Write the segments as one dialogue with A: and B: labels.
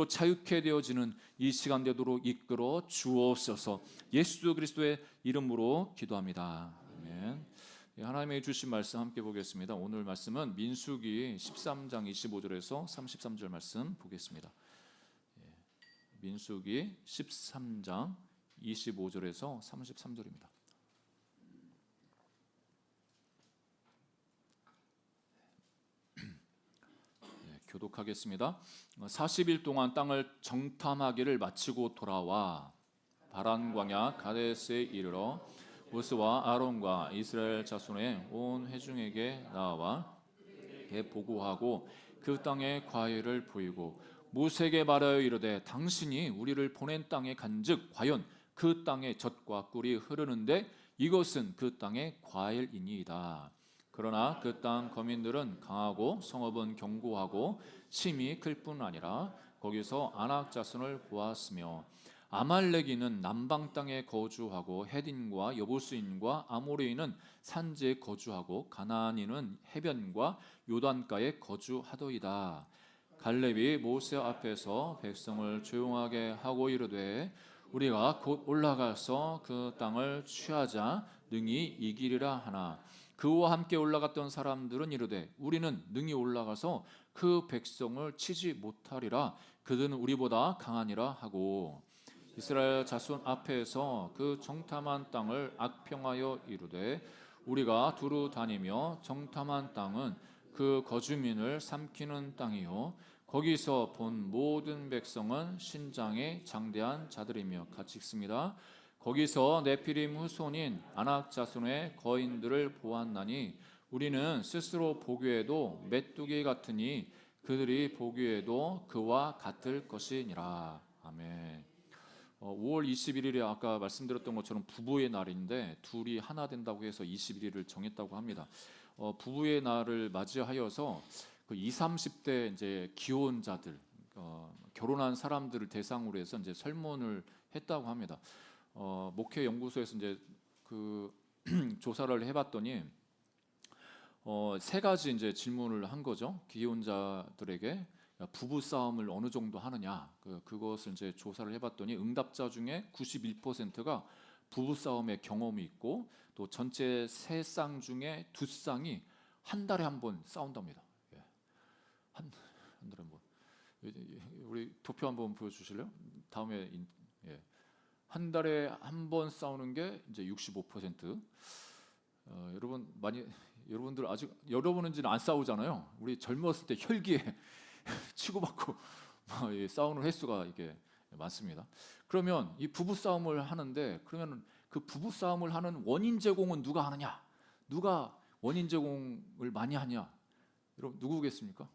A: 자유케 되어지는 이 시간 되도록 이끌어 주옵소서. 예수 그리스도의 이름으로 기도합니다. 아멘. 하나님의 주신 말씀 함께 보겠습니다. 오늘 말씀은 민수기 13장 25절에서 33절 말씀 보겠습니다. 민수기 13장 25절에서 33절입니다. 교독하겠습니다. 40일 동안 땅을 정탐하기를 마치고 돌아와 바란 광야 가데스에 이르러 모세와 아론과 이스라엘 자손의 온 회중에게 나와 보고하고 그 땅의 과일을 보이고 모세에게 말하여 이르되 당신이 우리를 보낸 땅에 간즉 과연 그 땅에 젖과 꿀이 흐르는데 이것은 그 땅의 과일이니이다. 그러나 그 땅 거민들은 강하고 성읍은 견고하고 심이 클 뿐 아니라 거기서 아낙 자손을 보았으며 아말렉인은 남방 땅에 거주하고 헤딘과 여부스인과 아모리인은 산지에 거주하고 가나안인은 해변과 요단가에 거주하더이다. 갈렙이 모세 앞에서 백성을 조용하게 하고 이르되 우리가 곧 올라가서 그 땅을 취하자 능히 이기리라 하나 그와 함께 올라갔던 사람들은 이르되 우리는 능히 올라가서 그 백성을 치지 못하리라 그들은 우리보다 강하니라 하고 이스라엘 자손 앞에서 그 정탐한 땅을 악평하여 이르되 우리가 두루 다니며 정탐한 땅은 그 거주민을 삼키는 땅이요 거기서 본 모든 백성은 신장에 장대한 자들이며 같이 읽습니다. 거기서 네피림 후손인 아낙 자손의 거인들을 보았나니 우리는 스스로 보기에도 메뚜기 같으니 그들이 보기에도 그와 같을 것이니라. 아멘. 5월 21일에 아까 말씀드렸던 것처럼 부부의 날인데 둘이 하나 된다고 해서 21일을 정했다고 합니다. 부부의 날을 맞이하여서 그 20, 30대 이제 기혼자들 결혼한 사람들을 대상으로 해서 이제 설문을 했다고 합니다. 목회 연구소에서 이제 그 조사를 해봤더니 세 가지 이제 질문을 한 거죠. 기혼자들에게 부부 싸움을 어느 정도 하느냐 그것을 이제 조사를 해봤더니 응답자 중에 91%가 부부 싸움의 경험이 있고 또 전체 세 쌍 중에 두 쌍이 한 달에 한 번 싸운답니다. 한 달에 한 번. 우리 도표 한번 보여주실래요? 다음에 한 달에 한 번 싸우는 게 이제 65%. 여러분들 아직 여러분은 이제 안 싸우잖아요. 우리 젊었을 때 혈기에 치고받고 싸우는 횟수가 이게 많습니다. 그러면 이 부부 싸움을 하는데 그러면 그 부부 싸움을 하는 원인 제공은 누가 하느냐? 누가 원인 제공을 많이 하냐? 여러분 누구겠습니까?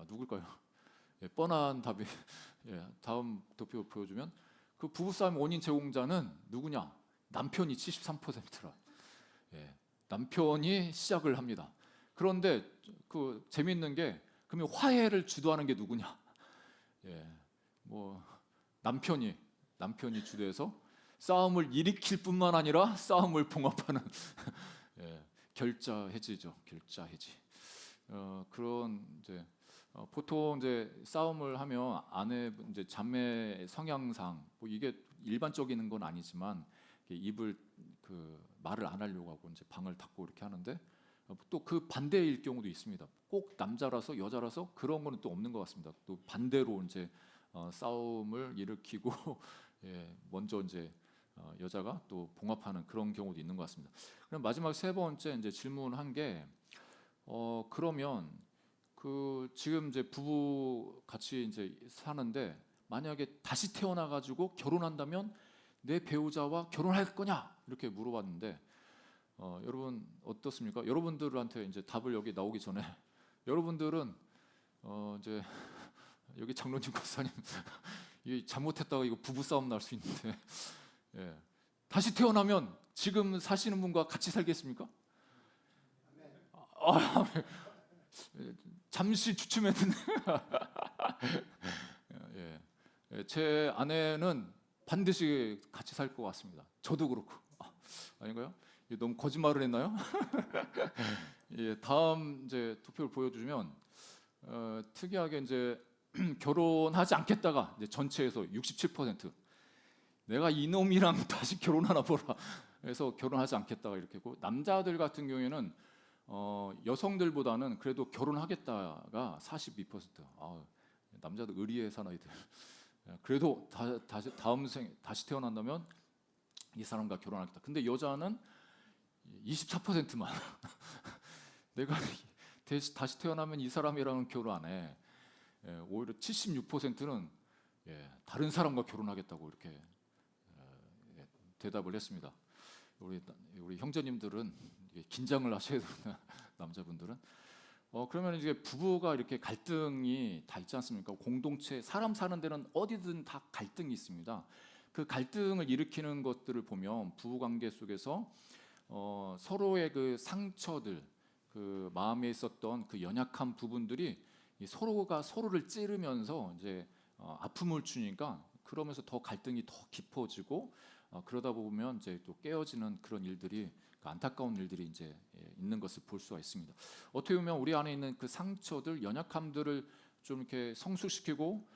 A: 누굴까요? 뻔한 답이 다음 도표 보여주면 그 부부싸움 원인 제공자는 누구냐? 남편이 73%라. 남편이 시작을 합니다. 그런데 그 재미있는 게 그러면 화해를 주도하는 게 누구냐? 뭐 남편이 주도해서 싸움을 일으킬 뿐만 아니라 싸움을 봉합하는 결자 해지죠. 결자 해지. 그런 이제 보통 이제 싸움을 하면 아내 이제 자매 성향상 뭐 이게 일반적인 건 아니지만 입을 그 말을 안 하려고 하고 이제 방을 닫고 이렇게 하는데 또 그 반대일 경우도 있습니다. 꼭 남자라서 여자라서 그런 거는 또 없는 것 같습니다. 또 반대로 이제 싸움을 일으키고 먼저 이제 여자가 또 봉합하는 그런 경우도 있는 것 같습니다. 그럼 마지막 세 번째 이제 질문한 게 그러면 그 지금 이제 부부 같이 이제 사는데 만약에 다시 태어나 가지고 결혼한다면 내 배우자와 결혼할 거냐 이렇게 물어봤는데 여러분 어떻습니까? 여러분들한테 이제 답을 여기 나오기 전에 여러분들은 이제 여기 장로님 권사님 이게 잘못했다가 이거 부부 싸움 날 수 있는데 다시 태어나면 지금 사시는 분과 같이 살겠습니까? 잠시 주춤했는데 제 아내는 반드시 같이 살 것 같습니다. 저도 그렇고 아닌가요? 너무 거짓말을 했나요? 다음 이제 투표를 보여주면 특이하게 이제 결혼하지 않겠다가 이제 전체에서 67%, 내가 이놈이랑 다시 결혼하나 보라. 그래서 결혼하지 않겠다가 이렇게 고, 남자들 같은 경우에는 여성들보다는 그래도 결혼하겠다가 42%. 남자들 의리의 사나이들. 그래도 다음 생 다시 태어난다면 이 사람과 결혼하겠다. 근데 여자는 24%만 내가 다시 태어나면 이 사람이랑은 결혼 안 해. 오히려 76%는 다른 사람과 결혼하겠다고 이렇게 대답을 했습니다. 우리 형제님들은 긴장을 하셔야 됩니다. 남자분들은. 그러면 이제 부부가 이렇게 갈등이 다 있지 않습니까? 공동체, 사람 사는 데는 어디든 다 갈등이 있습니다. 그 갈등을 일으키는 것들을 보면 부부 관계 속에서 서로의 그 상처들, 그 마음에 있었던 그 연약한 부분들이 서로가 서로를 찌르면서 이제 아픔을 주니까, 그러면서 더 갈등이 더 깊어지고, 그러다 보면 이제 또 깨어지는 그런 일들이, 그 안타까운 일들이 이제 있는 것을 볼 수가 있습니다. 어떻게 보면 우리 안에 있는 그 상처들, 연약함들을 좀 이렇게 성숙시키고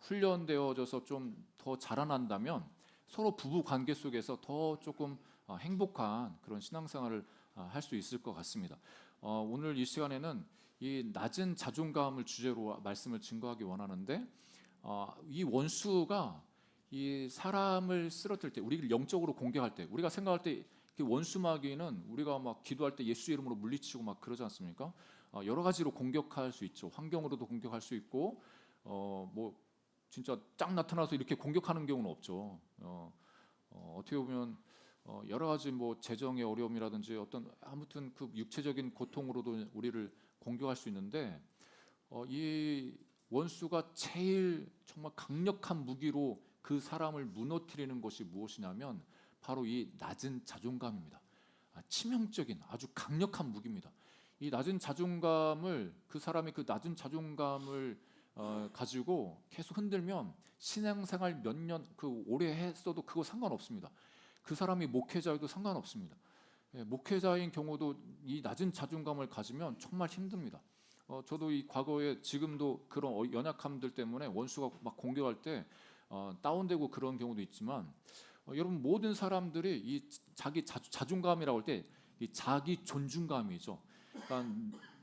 A: 훈련되어져서 좀 더 자라난다면 서로 부부 관계 속에서 더 조금 행복한 그런 신앙생활을 할 수 있을 것 같습니다. 오늘 이 시간에는 이 낮은 자존감을 주제로 말씀을 증거하기 원하는데, 이 원수가 이 사람을 쓰러뜨릴 때, 우리를 영적으로 공격할 때, 우리가 생각할 때 그 원수 마귀는 우리가 막 기도할 때 예수 이름으로 물리치고 막 그러지 않습니까? 여러 가지로 공격할 수 있죠. 환경으로도 공격할 수 있고, 뭐 진짜 쫙 나타나서 이렇게 공격하는 경우는 없죠. 어떻게 보면 여러 가지 뭐 재정의 어려움이라든지 어떤 아무튼 그 육체적인 고통으로도 우리를 공격할 수 있는데, 이 원수가 제일 정말 강력한 무기로 그 사람을 무너뜨리는 것이 무엇이냐면 바로 이 낮은 자존감입니다. 치명적인 아주 강력한 무기입니다. 이 낮은 자존감을, 그 사람의 그 낮은 자존감을 가지고 계속 흔들면 신앙생활 몇 년 그 오래 했어도 그거 상관없습니다. 그 사람이 목회자여도 상관없습니다. 목회자인 경우도 이 낮은 자존감을 가지면 정말 힘듭니다. 저도 이 과거에, 지금도 그런 연약함들 때문에 원수가 막 공격할 때 다운되고 그런 경우도 있지만, 여러분 모든 사람들이 이 자기 자존감이라고 할 때 이 자기 존중감이죠. 그러니까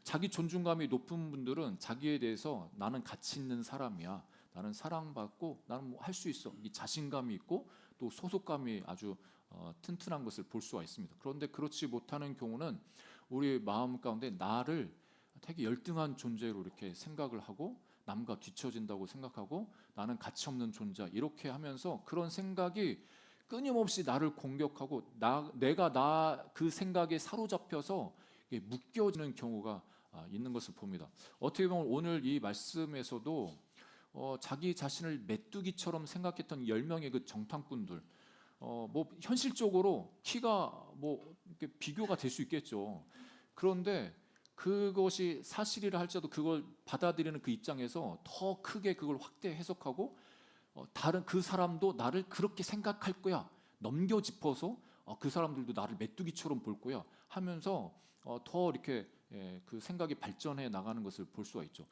A: 자기 존중감이 높은 분들은 자기에 대해서 나는 가치 있는 사람이야, 나는 사랑받고 나는 뭐 할 수 있어, 이 자신감이 있고 또 소속감이 아주 튼튼한 것을 볼 수가 있습니다. 그런데 그렇지 못하는 경우는 우리 마음 가운데 나를 되게 열등한 존재로 이렇게 생각을 하고, 남과 뒤처진다고 생각하고, 나는 가치 없는 존재 이렇게 하면서 그런 생각이 끊임없이 나를 공격하고, 내가 그 생각에 사로잡혀서 묶여지는 경우가 있는 것을 봅니다. 어떻게 보면 오늘 이 말씀에서도 자기 자신을 메뚜기처럼 생각했던 10명의 그 정탐꾼들, 뭐 현실적으로 키가 뭐 이렇게 비교가 될 수 있겠죠. 그런데 그것이 사실이라 할지라도 그걸 받아들이는 그 입장에서 더 크게 그걸 확대 해석하고, 다른 그 사람도 나를 그렇게 생각할 거야 넘겨 짚어서 그 사람들도 나를 메뚜기처럼 볼 거야 하면서 더 이렇게 그 생각이 발전해 나가는 것을 볼 수가 있죠.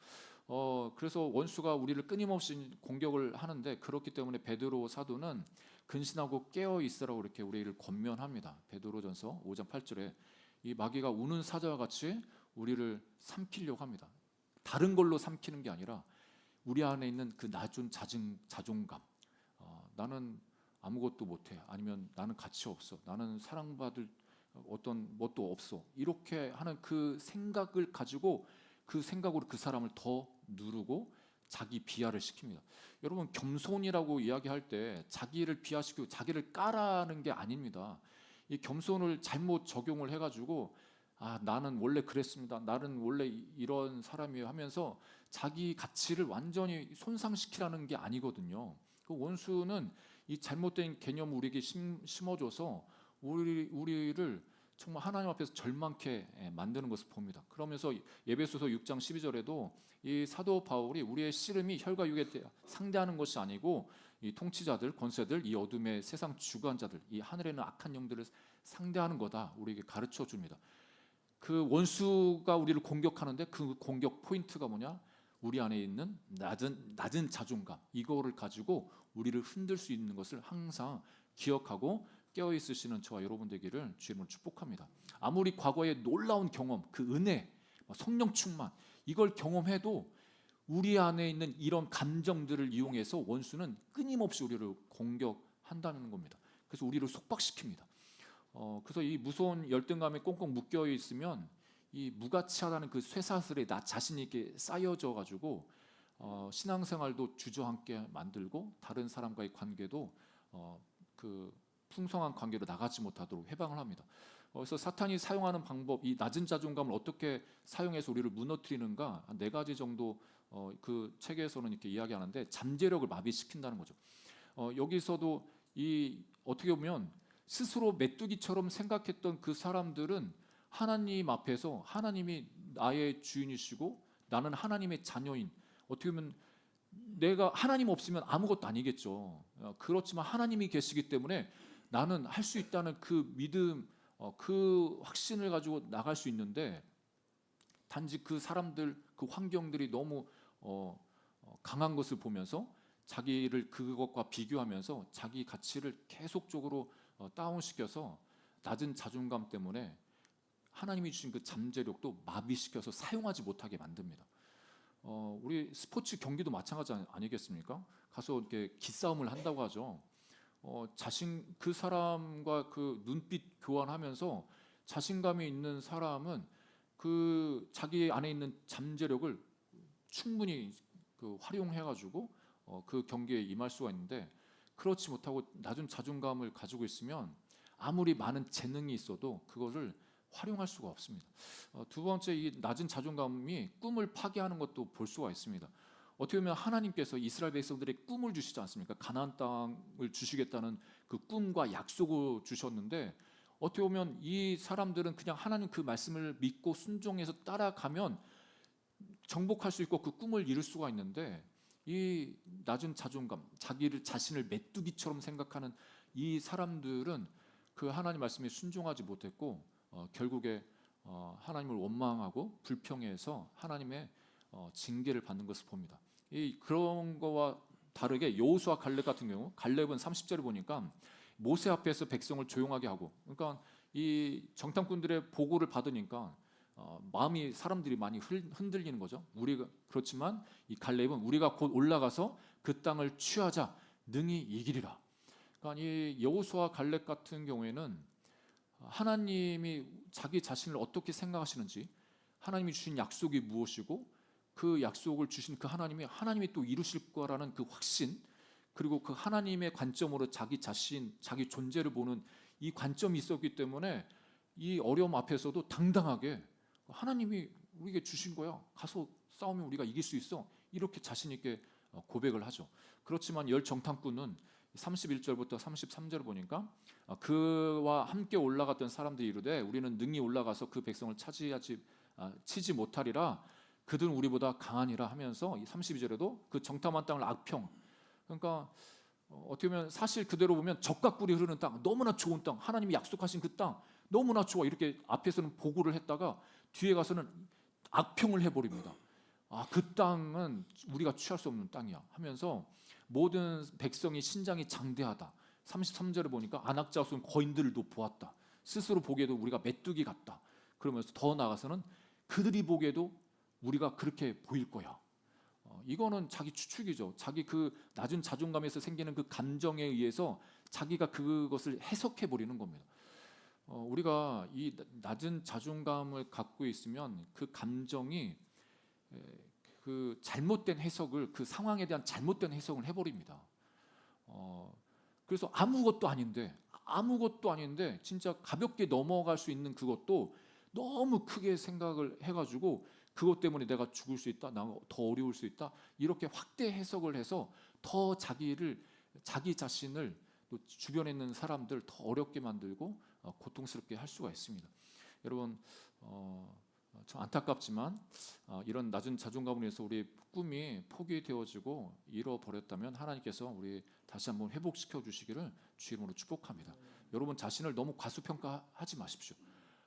A: 그래서 원수가 우리를 끊임없이 공격을 하는데, 그렇기 때문에 베드로 사도는 근신하고 깨어 있으라고 이렇게 우리를 권면합니다. 베드로전서 5장 8절에 이 마귀가 우는 사자와 같이 우리를 삼키려고 합니다. 다른 걸로 삼키는 게 아니라 우리 안에 있는 그 낮은 자존감, 나는 아무것도 못해, 아니면 나는 가치 없어, 나는 사랑받을 어떤 뭣도 없어, 이렇게 하는 그 생각을 가지고 그 생각으로 그 사람을 더 누르고 자기 비하를 시킵니다. 여러분, 겸손이라고 이야기할 때 자기를 비하시키고 자기를 까라는 게 아닙니다. 이 겸손을 잘못 적용을 해가지고 나는 원래 그랬습니다, 나는 원래 이런 사람이에요 하면서 자기 가치를 완전히 손상시키라는 게 아니거든요. 그 원수는 이 잘못된 개념을 우리에게 심어줘서 우리를 정말 하나님 앞에서 절망케 만드는 것을 봅니다. 그러면서 에베소서 6장 12절에도 이 사도 바울이 우리의 씨름이 혈과 육에 상대하는 것이 아니고 이 통치자들, 권세들, 이 어둠의 세상 주관자들, 이 하늘에 있는 악한 영들을 상대하는 거다 우리에게 가르쳐 줍니다. 그 원수가 우리를 공격하는데 그 공격 포인트가 뭐냐? 우리 안에 있는 낮은 자존감, 이거를 가지고 우리를 흔들 수 있는 것을 항상 기억하고 깨어 있으시는 저와 여러분 되기를 주님으로 축복합니다. 아무리 과거의 놀라운 경험, 그 은혜, 성령 충만 이걸 경험해도 우리 안에 있는 이런 감정들을 이용해서 원수는 끊임없이 우리를 공격한다는 겁니다. 그래서 우리를 속박시킵니다. 그래서 이 무서운 열등감에 꽁꽁 묶여 있으면 이 무가치하다는 그 쇠사슬에 나 자신이 이렇게 쌓여져 가지고 신앙생활도 주저앉게 만들고 다른 사람과의 관계도 그 풍성한 관계로 나가지 못하도록 해방을 합니다. 그래서 사탄이 사용하는 방법, 이 낮은 자존감을 어떻게 사용해서 우리를 무너뜨리는가 네 가지 정도 그 책에서는 이렇게 이야기하는데, 잠재력을 마비시킨다는 거죠. 여기서도 이 어떻게 보면 스스로 메뚜기처럼 생각했던 그 사람들은 하나님 앞에서 하나님이 나의 주인이시고 나는 하나님의 자녀인, 어떻게 보면 내가 하나님 없으면 아무것도 아니겠죠. 그렇지만 하나님이 계시기 때문에 나는 할 수 있다는 그 믿음, 그 확신을 가지고 나갈 수 있는데, 단지 그 사람들, 그 환경들이 너무 강한 것을 보면서 자기를 그것과 비교하면서 자기 가치를 계속적으로 다운시켜서 낮은 자존감 때문에 하나님이 주신 그 잠재력도 마비시켜서 사용하지 못하게 만듭니다. 우리 스포츠 경기도 마찬가지 아니겠습니까? 가서 이렇게 기싸움을 한다고 하죠. 자신 그 사람과 그 눈빛 교환하면서 자신감이 있는 사람은 그 자기 안에 있는 잠재력을 충분히 그 활용해가지고 그 경기에 임할 수가 있는데, 그렇지 못하고 낮은 자존감을 가지고 있으면 아무리 많은 재능이 있어도 그것을 활용할 수가 없습니다. 두 번째, 이 낮은 자존감이 꿈을 파괴하는 것도 볼 수가 있습니다. 어떻게 보면 하나님께서 이스라엘 백성들의 꿈을 주시지 않습니까? 가나안 땅을 주시겠다는 그 꿈과 약속을 주셨는데, 어떻게 보면 이 사람들은 그냥 하나님 그 말씀을 믿고 순종해서 따라가면 정복할 수 있고 그 꿈을 이룰 수가 있는데, 이 낮은 자존감, 자신을 메뚜기처럼 생각하는 이 사람들은 그 하나님 말씀에 순종하지 못했고 결국에 하나님을 원망하고 불평해서 하나님의 징계를 받는 것을 봅니다. 그런 거와 다르게 여호수아 갈렙 같은 경우, 갈렙은 30절에 보니까 모세 앞에서 백성을 조용하게 하고, 그러니까 이 정탐꾼들의 보고를 받으니까 마음이 사람들이 많이 흔들리는 거죠. 우리가 그렇지만 이 갈렙은 우리가 곧 올라가서 그 땅을 취하자 능히 이기리라. 그러니까 이 여호수아 갈렙 같은 경우에는 하나님이 자기 자신을 어떻게 생각하시는지, 하나님이 주신 약속이 무엇이고 그 약속을 주신 그 하나님이 또 이루실 거라는 그 확신, 그리고 그 하나님의 관점으로 자기 자신, 자기 존재를 보는 이 관점이 있었기 때문에 이 어려움 앞에서도 당당하게 하나님이 우리에게 주신 거야, 가서 싸우면 우리가 이길 수 있어, 이렇게 자신 있게 고백을 하죠. 그렇지만 열 정탐꾼은 31절부터 33절을 보니까 그와 함께 올라갔던 사람들이 이르되 우리는 능히 올라가서 그 백성을 치지 못하리라, 그들은 우리보다 강하니라 하면서 32절에도 그 정탐한 땅을 악평, 그러니까 어떻게 보면 사실 그대로 보면 적과 꿀이 흐르는 땅, 너무나 좋은 땅, 하나님이 약속하신 그 땅 너무나 좋아, 이렇게 앞에서는 보고를 했다가 뒤에 가서는 악평을 해버립니다. 그 땅은 우리가 취할 수 없는 땅이야 하면서 모든 백성이 신장이 장대하다. 33절에 보니까 안악자손 거인들도 보았다. 스스로 보기에도 우리가 메뚜기 같다. 그러면서 더 나아가서는 그들이 보기에도 우리가 그렇게 보일 거야. 이거는 자기 추측이죠. 자기 그 낮은 자존감에서 생기는 그 감정에 의해서 자기가 그것을 해석해 버리는 겁니다. 우리가 이 낮은 자존감을 갖고 있으면 그 감정이 그 잘못된 해석을, 그 상황에 대한 잘못된 해석을 해버립니다. 그래서 아무것도 아닌데 진짜 가볍게 넘어갈 수 있는 그것도 너무 크게 생각을 해가지고 그것 때문에 내가 죽을 수 있다, 나 더 어려울 수 있다, 이렇게 확대 해석을 해서 더 자기 자신을, 또 주변에 있는 사람들 더 어렵게 만들고 고통스럽게 할 수가 있습니다. 여러분, 참 안타깝지만 이런 낮은 자존감으로 해서 우리 꿈이 포기되어지고 잃어버렸다면 하나님께서 우리 다시 한번 회복시켜 주시기를 주 이름으로 축복합니다. 여러분 자신을 너무 과소평가하지 마십시오.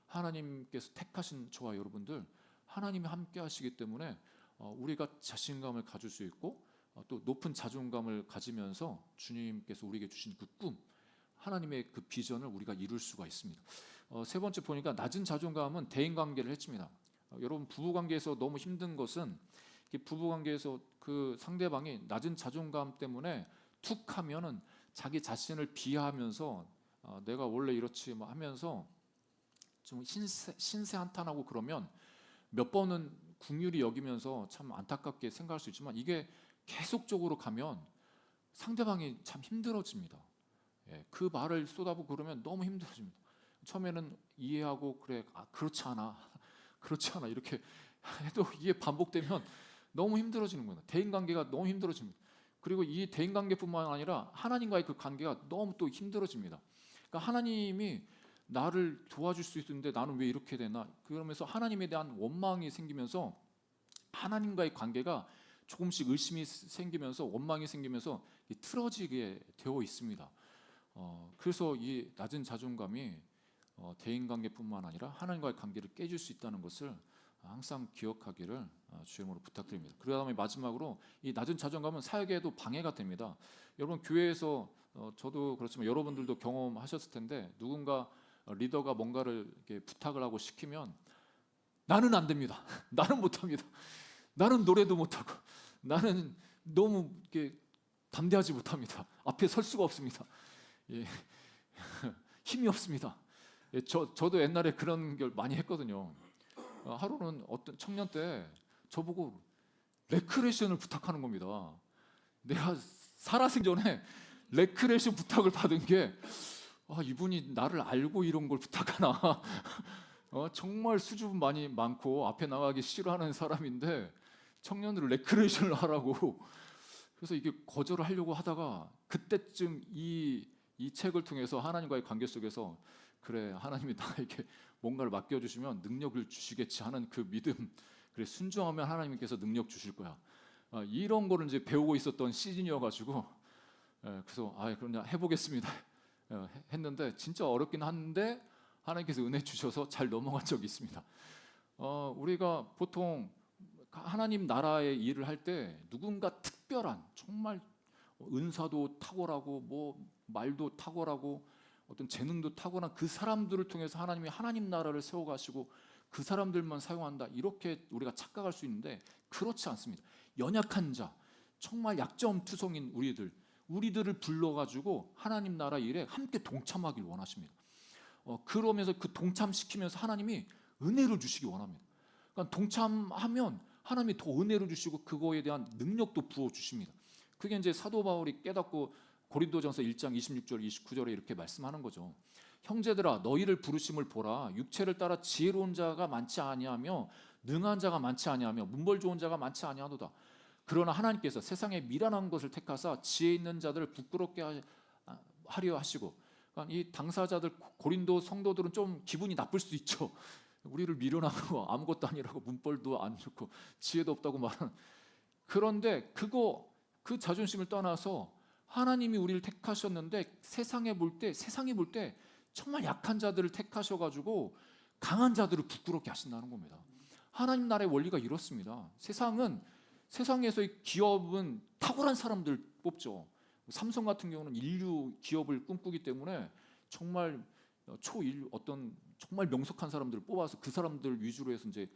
A: 하나님께서 택하신 저와 여러분들, 하나님이 함께 하시기 때문에 우리가 자신감을 가질 수 있고 또 높은 자존감을 가지면서 주님께서 우리에게 주신 그 꿈, 하나님의 그 비전을 우리가 이룰 수가 있습니다. 세 번째 보니까 낮은 자존감은 대인관계를 해칩니다. 여러분 부부관계에서 너무 힘든 것은 부부관계에서 그 상대방이 낮은 자존감 때문에 툭 하면은 자기 자신을 비하하면서 내가 원래 이렇지 뭐 하면서 좀 신세 한탄하고 그러면 몇 번은 긍휼히 여기면서 참 안타깝게 생각할 수 있지만 이게 계속적으로 가면 상대방이 참 힘들어집니다. 그 말을 쏟아부고 그러면 너무 힘들어집니다. 처음에는 이해하고 그래 그렇지 않아 그렇지 않아 이렇게 해도 이게 반복되면 너무 힘들어지는 거예요. 대인관계가 너무 힘들어집니다. 그리고 이 대인관계뿐만 아니라 하나님과의 그 관계가 너무 또 힘들어집니다. 그러니까 하나님이 나를 도와줄 수 있는데 나는 왜 이렇게 되나, 그러면서 하나님에 대한 원망이 생기면서 하나님과의 관계가 조금씩 의심이 생기면서 원망이 생기면서 틀어지게 되어 있습니다. 그래서 이 낮은 자존감이 대인관계뿐만 아니라 하나님과의 관계를 깨질 수 있다는 것을 항상 기억하기를 주님으로 부탁드립니다. 그 다음에 마지막으로 이 낮은 자존감은 사역에도 방해가 됩니다. 여러분 교회에서 저도 그렇지만 여러분들도 경험하셨을 텐데 누군가 리더가 뭔가를 이렇게 부탁을 하고 시키면 나는 안 됩니다. 나는 못합니다. 나는 노래도 못하고 나는 너무 이렇게 담대하지 못합니다. 앞에 설 수가 없습니다. 예. 힘이 없습니다. 예, 저도 옛날에 그런 걸 많이 했거든요. 하루는 어떤 청년 때 저보고 레크레이션을 부탁하는 겁니다. 내가 살아생전에 레크레이션 부탁을 받은 게 이분이 나를 알고 이런 걸 부탁하나. 정말 수줍음 많이 많고 앞에 나가기 싫어하는 사람인데 청년들을 레크레이션을 하라고. 그래서 이게 거절을 하려고 하다가 그때쯤 이 책을 통해서 하나님과의 관계 속에서 그래 하나님이 나에게 뭔가를 맡겨주시면 능력을 주시겠지 하는 그 믿음, 그래 순종하면 하나님께서 능력 주실 거야, 이런 거를 이제 배우고 있었던 시즌이어가지고 그래서 그럼 해보겠습니다 했는데 진짜 어렵긴 한데 하나님께서 은혜 주셔서 잘 넘어간 적이 있습니다. 우리가 보통 하나님 나라의 일을 할 때 누군가 특별한 정말 은사도 탁월하고 뭐 말도 탁월하고 어떤 재능도 탁월한 그 사람들을 통해서 하나님이 하나님 나라를 세워가시고 그 사람들만 사용한다, 이렇게 우리가 착각할 수 있는데 그렇지 않습니다. 연약한 자, 정말 약점투성인 우리들을 불러가지고 하나님 나라 일에 함께 동참하길 원하십니다. 그러면서 그 동참시키면서 하나님이 은혜를 주시기 원합니다. 그러니까 동참하면 하나님이 더 은혜를 주시고 그거에 대한 능력도 부어주십니다. 그게 이제 사도 바울이 깨닫고 고린도전서 1장 26절 29절에 이렇게 말씀하는 거죠. 형제들아 너희를 부르심을 보라. 육체를 따라 지혜로운 자가 많지 아니하며 능한 자가 많지 아니하며 문벌 좋은 자가 많지 아니하도다. 그러나 하나님께서 세상에 미련한 것을 택하사 지혜 있는 자들을 부끄럽게 하려 하시고. 그러니까 이 당사자들 고린도 성도들은 좀 기분이 나쁠 수 있죠. 우리를 미련하고 아무것도 아니라고 문벌도 안 좋고 지혜도 없다고 말하는. 그런데 그 자존심을 떠나서 하나님이 우리를 택하셨는데 세상이 볼 때 정말 약한 자들을 택하셔가지고 강한 자들을 부끄럽게 하신다는 겁니다. 하나님 나라의 원리가 이렇습니다. 세상에서의 기업은 탁월한 사람들 뽑죠. 삼성 같은 경우는 인류 기업을 꿈꾸기 때문에 정말 초인류 어떤 정말 명석한 사람들을 뽑아서 그 사람들 위주로 해서 이제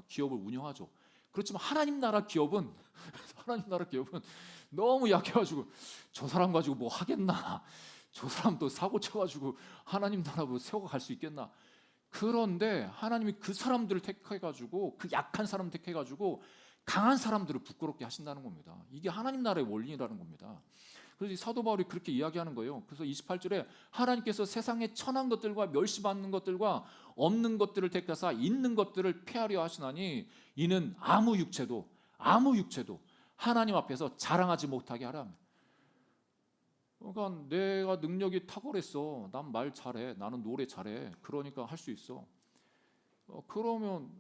A: 기업을 운영하죠. 그렇지만 하나님 나라 기업은 너무 약해가지고 저 사람 가지고 뭐 하겠나, 저 사람 또 사고 쳐가지고 하나님 나라 뭐 세워갈 수 있겠나. 그런데 하나님이 그 사람들을 택해가지고 그 약한 사람 택해가지고 강한 사람들을 부끄럽게 하신다는 겁니다. 이게 하나님 나라의 원리라는 겁니다. 그래서 사도 바울이 그렇게 이야기하는 거예요. 그래서 28절에 하나님께서 세상에 천한 것들과 멸시받는 것들과 없는 것들을 택하사 있는 것들을 폐하려 하시나니 이는 아무 육체도 하나님 앞에서 자랑하지 못하게 하라. 그러니까 내가 능력이 탁월했어, 난 말 잘해, 나는 노래 잘해, 그러니까 할 수 있어. 그러면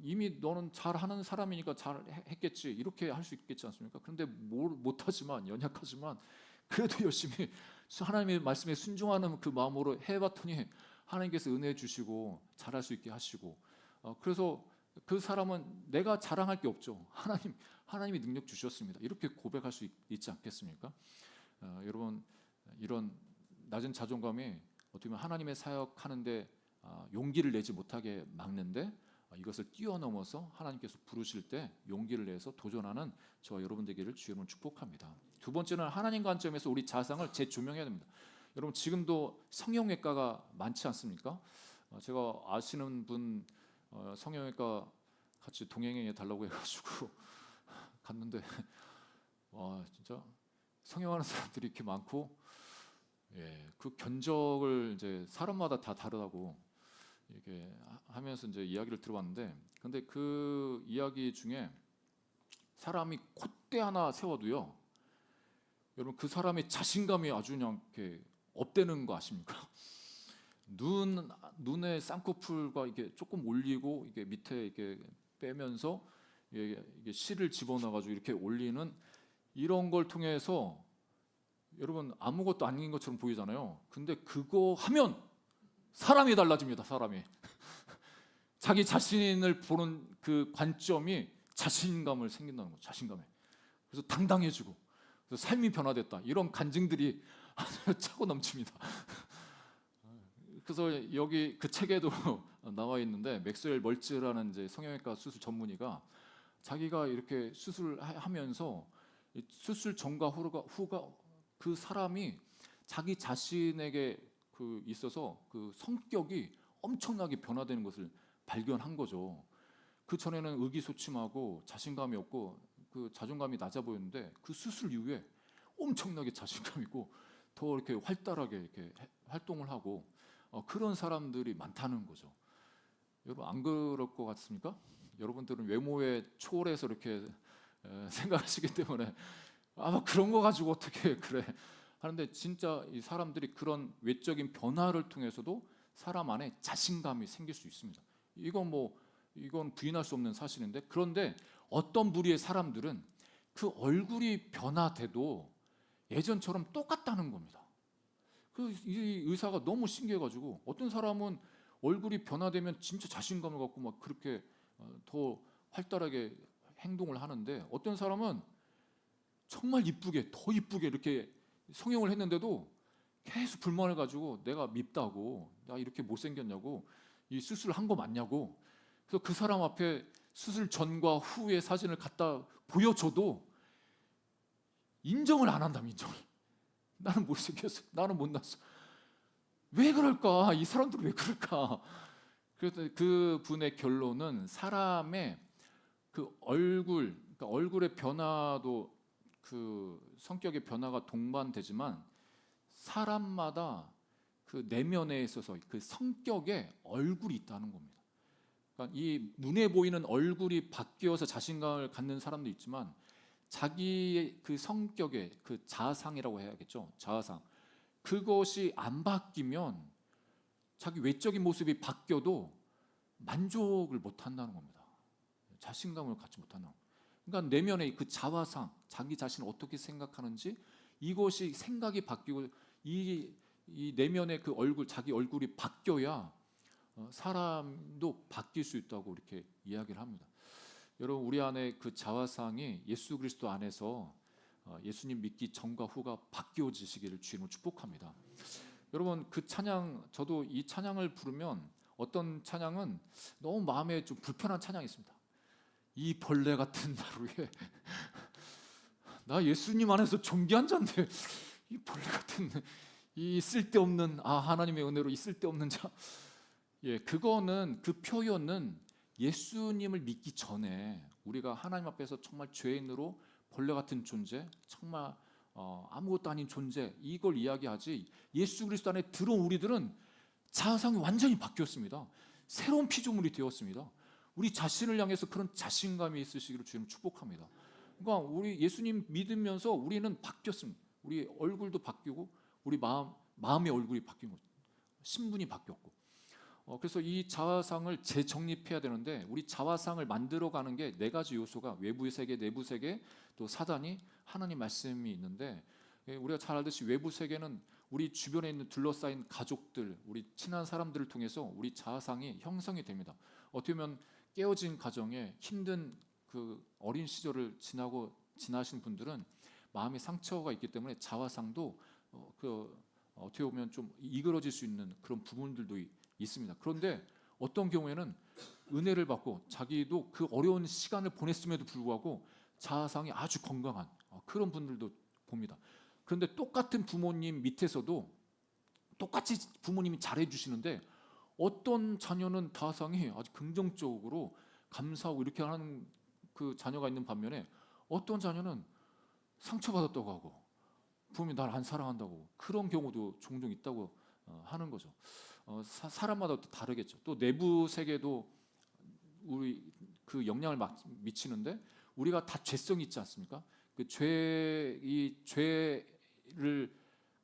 A: 이미 너는 잘하는 사람이니까 잘했겠지, 이렇게 할 수 있겠지 않습니까? 그런데 못하지만, 연약하지만 그래도 열심히 하나님의 말씀에 순종하는 그 마음으로 해봤더니 하나님께서 은혜 주시고 잘할 수 있게 하시고, 그래서 그 사람은 내가 자랑할 게 없죠. 하나님이 능력 주셨습니다. 이렇게 고백할 수 있지 않겠습니까? 여러분, 이런 낮은 자존감이 어떻게 보면 하나님의 사역하는데 용기를 내지 못하게 막는데, 이것을 뛰어넘어서 하나님께서 부르실 때 용기를 내서 도전하는 저와 여러분 되기를 주의 이름으로 축복합니다. 두 번째는 하나님 관점에서 우리 자상을 재조명해야 됩니다. 여러분, 지금도 성형외과가 많지 않습니까? 제가 아시는 분 성형외과 같이 동행해 달라고 해가지고 갔는데, 와, 진짜 성형하는 사람들이 이렇게 많고, 그 견적을 이제 사람마다 다 다르다고 이렇게 하면서 이제 이야기를 들어봤는데, 근데 그 이야기 중에 사람이 콧대 하나 세워도요, 여러분, 그 사람의 자신감이 아주 그냥 이렇게 업되는 거 아십니까? 눈의 쌍꺼풀과 이게 조금 올리고 이게 밑에 이렇게 빼면서 이게 실을 집어넣어가지고 이렇게 올리는, 이런 걸 통해서 여러분 아무것도 아닌 것처럼 보이잖아요. 근데 그거 하면 사람이 달라집니다. 사람이 자기 자신을 보는 그 관점이 자신감을 생긴다는 거죠. 자신감에. 그래서 당당해지고, 그래서 삶이 변화됐다, 이런 간증들이 차고 넘칩니다. 그래서 여기 그 책에도 나와 있는데, 맥스웰 멀츠라는 이제 성형외과 수술 전문의가 자기가 이렇게 수술을 하면서 수술 전과 후가 그 사람이 자기 자신에게 그 있어서 그 성격이 엄청나게 변화되는 것을 발견한 거죠. 그 전에는 의기소침하고 자신감이 없고 그 자존감이 낮아 보였는데, 그 수술 이후에 엄청나게 자신감 있고 더 이렇게 활달하게 이렇게 활동을 하고, 그런 사람들이 많다는 거죠. 여러분, 안 그럴 것 같습니까? 여러분들은 외모에 초월해서 이렇게 생각하시기 때문에 아마 그런 거 가지고 어떻게 그래 하는데, 진짜 이 사람들이 그런 외적인 변화를 통해서도 사람 안에 자신감이 생길 수 있습니다. 이건 부인할 수 없는 사실인데, 그런데 어떤 부류의 사람들은 그 얼굴이 변화돼도 예전처럼 똑같다는 겁니다. 이 의사가 너무 신기해가지고, 어떤 사람은 얼굴이 변화되면 진짜 자신감을 갖고 막 그렇게 더 활달하게 행동을 하는데, 어떤 사람은 정말 이쁘게, 더 이쁘게 이렇게 성형을 했는데도 계속 불만을 가지고, 내가 밉다고, 나 이렇게 못생겼냐고, 이 수술을 한 거 맞냐고. 그래서 그 사람 앞에 수술 전과 후의 사진을 갖다 보여줘도 인정을 안 한다면, 인정을. 나는 못생겼어, 나는 못났어. 왜 그럴까? 이 사람들은 왜 그럴까? 그래서 그 분의 결론은, 사람의 그 그러니까 얼굴의 변화도 그 성격의 변화가 동반되지만, 사람마다 그 내면에 있어서 그 성격에 얼굴이 있다는 겁니다. 그러니까 이 눈에 보이는 얼굴이 바뀌어서 자신감을 갖는 사람도 있지만, 자기의 그 성격의 그 자아상이라고 해야겠죠. 자아상. 그것이 안 바뀌면 자기 외적인 모습이 바뀌어도 만족을 못 한다는 겁니다. 자신감을 갖지 못한다는 겁니다. 그러니까 내면의 그 자화상, 자기 자신을 어떻게 생각하는지, 이것이 생각이 바뀌고 이 내면의 그 얼굴, 자기 얼굴이 바뀌어야 사람도 바뀔 수 있다고 이렇게 이야기를 합니다. 여러분, 우리 안에 그 자화상이 예수 그리스도 안에서 예수님 믿기 전과 후가 바뀌어지시기를 주님으로 축복합니다. 여러분, 그 찬양, 저도 이 찬양을 부르면, 어떤 찬양은 너무 마음에 좀 불편한 찬양이 있습니다. 이 벌레 같은 하루에 나 예수님 안에서 존귀한 자인데 이 벌레 같은, 이 쓸데없는, 하나님의 은혜로 이 쓸데없는 자. 그거는, 그 표현은 예수님을 믿기 전에 우리가 하나님 앞에서 정말 죄인으로 벌레 같은 존재, 정말 아무것도 아닌 존재, 이걸 이야기하지, 예수 그리스도 안에 들어온 우리들은 자아상이 완전히 바뀌었습니다. 새로운 피조물이 되었습니다. 우리 자신을 향해서 그런 자신감이 있으시기를 주님 축복합니다. 그러니까 우리 예수님 믿으면서 우리는 바뀌었습니다. 우리 얼굴도 바뀌고, 우리 마음의 얼굴이 바뀐 거죠. 신분이 바뀌었고. 그래서 이 자아상을 재정립해야 되는데, 우리 자아상을 만들어가는 게 네 가지 요소가, 외부의 세계, 내부 세계, 또 사단이, 하나님 말씀이 있는데, 우리가 잘 알듯이 외부 세계는 우리 주변에 있는 둘러싸인 가족들, 우리 친한 사람들을 통해서 우리 자아상이 형성이 됩니다. 어떻게 보면 깨어진 가정에 힘든 그 어린 시절을 지나신 분들은 마음의 상처가 있기 때문에 자화상도 어떻게 보면 좀 이그러질 수 있는 그런 부분들도 있습니다. 그런데 어떤 경우에는 은혜를 받고 자기도 그 어려운 시간을 보냈음에도 불구하고 자아상이 아주 건강한 그런 분들도 봅니다. 그런데 똑같은 부모님 밑에서도 똑같이 부모님이 잘해주시는데 어떤 자녀는 자아상이 아주 긍정적으로 감사하고 이렇게 하는 그 자녀가 있는 반면에 어떤 자녀는 상처받았다고 하고 부모님이 날 안 사랑한다고 그런 경우도 종종 있다고 하는 거죠. 사람마다 또 다르겠죠. 또 내부 세계도 우리 그 영향을 미치는데 우리가 다 죄성이 있지 않습니까? 이 죄를